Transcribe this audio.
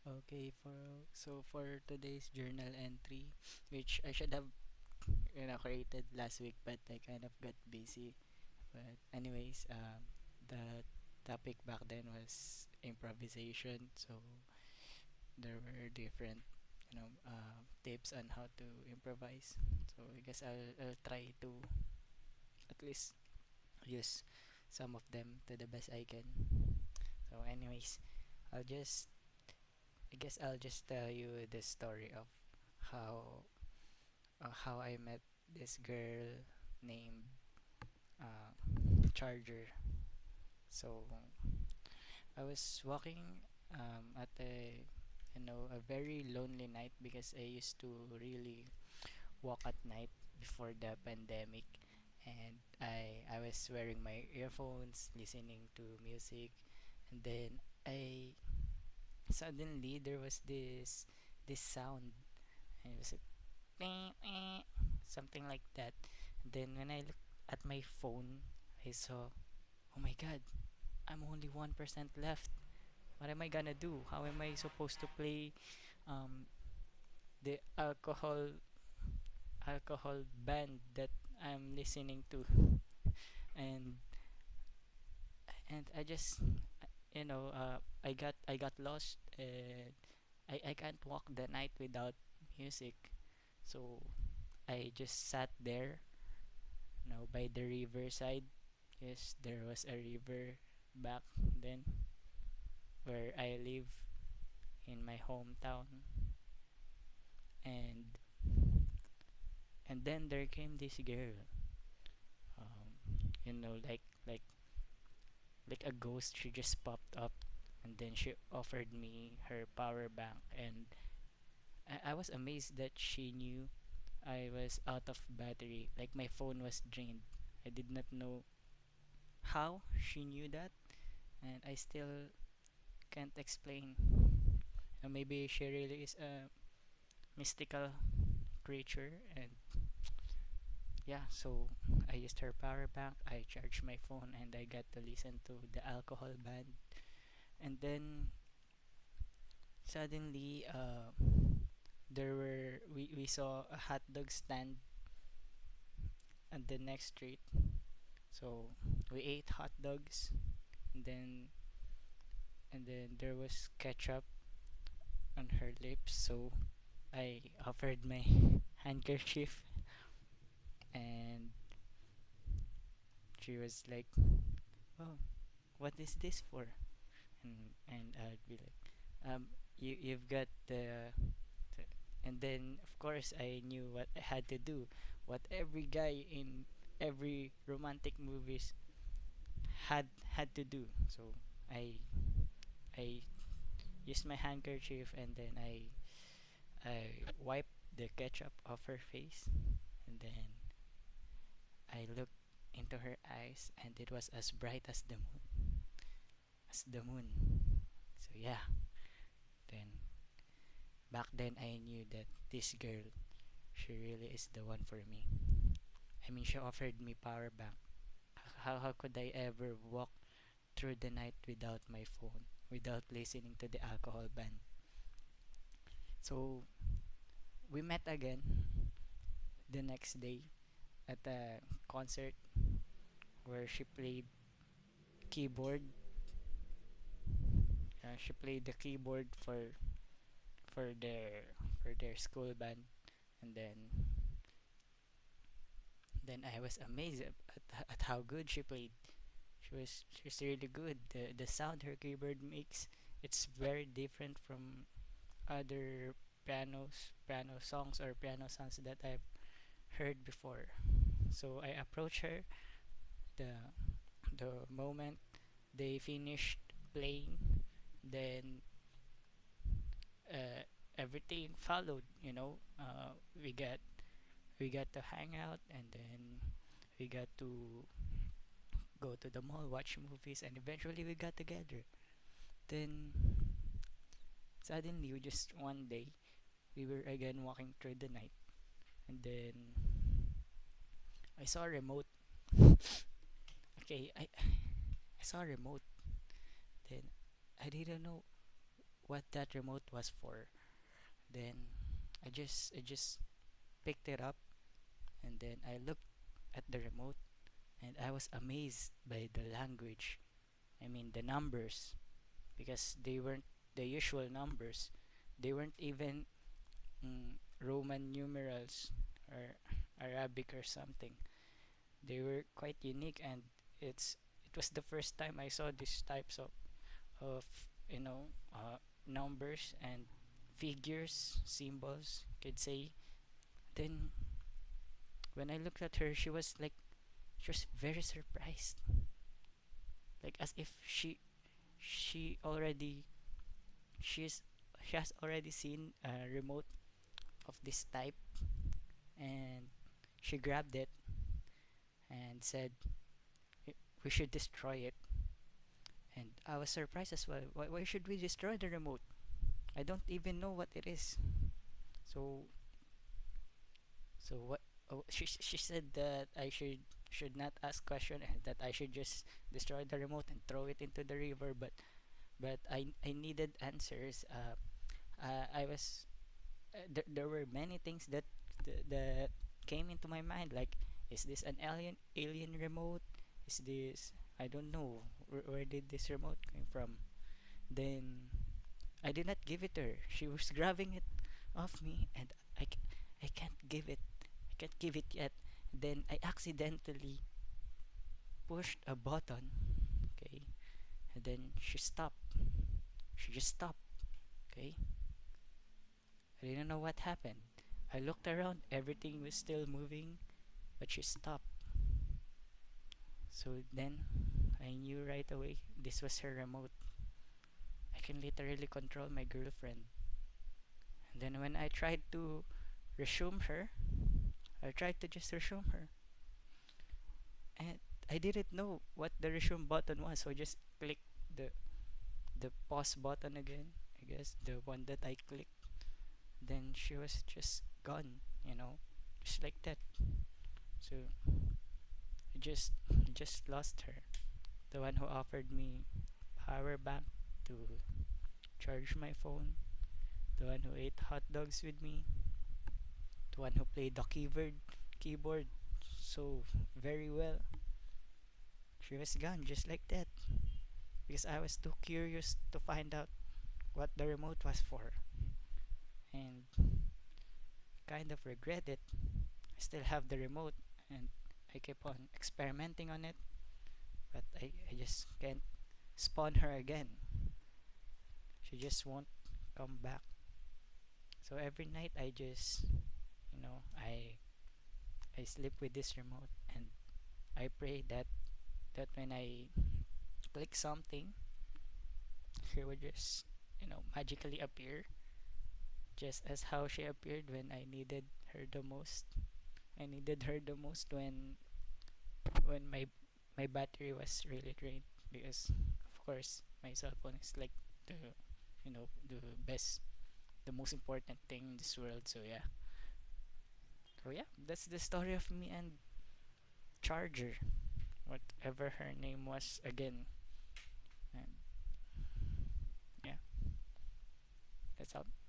Okay, for today's journal entry, which I should have created last week, but I kind of got busy. But anyways, the topic back then was improvisation, so there were different tips on how to improvise. So I guess I'll try to at least use some of them to the best I can. So anyways, I'll just I guess I'll just tell you the story of how how I met this girl named uh, Charger. So I was walking at a very lonely night because I used to really walk at night before the pandemic, and I was wearing my earphones, listening to music, and then I suddenly there was this sound, and it was something like that. Then when I looked at my phone, I saw, oh my god, I'm only 1% left. What am I gonna do? How am I supposed to play um, the alcohol band that I'm listening to? And I just I got lost, and I can't walk the night without music. So I just sat there, by the riverside. Yes, there was a river back then where I live in my hometown, and then there came this girl, um, like a ghost. She just popped up, and then she offered me her power bank, and I was amazed that she knew I was out of battery. Like my phone was drained. I did not know how she knew that, and I still can't explain. Maybe she really is a mystical creature, and yeah. So I used her power bank. I charged my phone, and I got to listen to the alcohol band. And then suddenly, we saw a hot dog stand on the next street. So we ate hot dogs, and then there was ketchup on her lips. So I offered my handkerchief, and she was like, "Oh, what is this for?" And I'd be like, you've got the," and then of course I knew what I had to do, what every guy in every romantic movies had to do. So I I used my handkerchief, and then I wiped the ketchup off her face, and then I looked into her eyes, and it was as bright as the moon, So yeah, then back then I knew that this girl, she really is the one for me. I mean, she offered me power bank. How could I ever walk through the night without my phone, without listening to the alcohol band? So we met again the next day at a concert where she played keyboard. She played the keyboard for their for their school band, and then I was amazed at how good she played. She's really good. The sound her keyboard makes, it's very different from other piano songs or piano sounds that I've heard before. So I approached her the the moment they finished playing. Then uh, everything followed. We got to hang out, and then we got to go to the mall, watch movies, and eventually we got together. Then suddenly, just one day, we were again walking through the night, and then I saw a remote. Okay, I saw a remote. Then I didn't know what that remote was for. Then I just picked it up, and then I looked at the remote, and I was amazed by the language. I mean the numbers, because they weren't the usual numbers. They weren't even Roman numerals or Arabic or something. They were quite unique, and it was the first time I saw these types of you know numbers and figures, symbols, could say. Then when I looked at her, she was very surprised, like as if she already she's she has already seen a remote of this type, and she grabbed it and said, We should destroy it." And I was surprised as well. Why should we destroy the remote? I don't even know what it is. So so what? Oh, she said that I should not ask question, and that I should just destroy the remote and throw it into the river. But I needed answers. I was there were many things that came into my mind, like, is this an alien remote? Is this, I don't know, where did this remote come from? Then I did not give it to her. She was grabbing it off me, and I, I can't give it. I can't give it yet. Then I accidentally pushed a button. Okay, and then she stopped. She just stopped. Okay, I didn't know what happened. I looked around. Everything was still moving, but she stopped. So then I knew right away this was her remote. I can literally control my girlfriend. And then when I tried to resume her, I tried to just resume her. And I didn't know what the resume button was, so I just clicked the pause button again. I guess the one that I clicked. Then she was just gone, just like that. So I just lost her. The one who offered me power bank to charge my phone, the one who ate hot dogs with me, the one who played the keyboard so very well. She was gone just like that, because I was too curious to find out what the remote was for, and kind of regret it. I still have the remote, and I keep on experimenting on it, but I just can't spawn her again. She just won't come back. So every night I just, you know, I sleep with this remote, and I pray that when I click something, she would just, magically appear, just as how she appeared when I needed her the most. I needed her the most when my battery was really drained, because of course my cell phone is like the best, the most important thing in this world. So yeah, that's the story of me and Charger, whatever her name was again. And yeah, that's all.